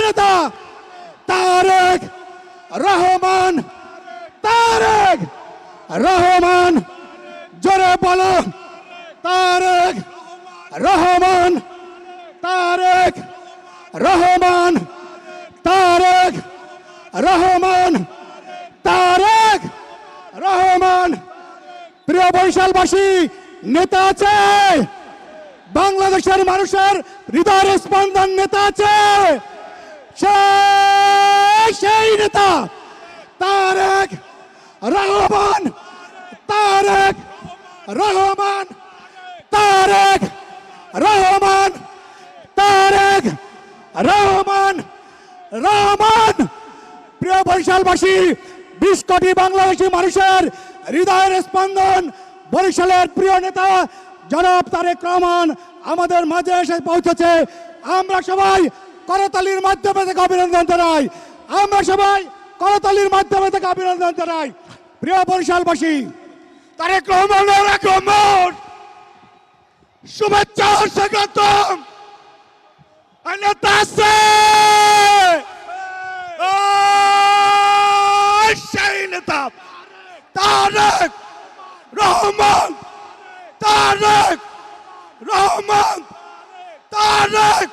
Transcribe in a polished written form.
নেতা তারেক রহমান। তারেক রহমান, জোরে বলো তারেক রহমান। তারেক রহমান, তারেক রহমান, তারেক রহমান। প্রিয় বরিশালবাসী, নেতা আছে, বাংলাদেশের মানুষের হৃদয়ের স্পন্দন নেতা আছে, সেই নেতা তারেক রহমান। তারেক রহমান, তারেক রহমান, তারেক রহমান। রহমান। প্রিয় বরিশালবাসী, 20 কোটি বাংলাদেশী মানুষের হৃদয়ের স্পন্দন বরিশালের প্রিয় নেতা জনাব তারেক রহমান আমাদের মাঝে এসে পৌঁছেছে। আমরা সবাই করতালির মাধ্যমে থেকে অভিনন্দন জানাই। আমরা সবাই করতালির মাধ্যমে থেকে অভিনন্দন জানাই। প্রিয় বরিশালবাসী, তারেক রহমানের আগমন, শুভেচ্ছা ও স্বাগতম। নেতা আছে, সেই নেতা তারেক রহমান। তারেক রহমান, তারেক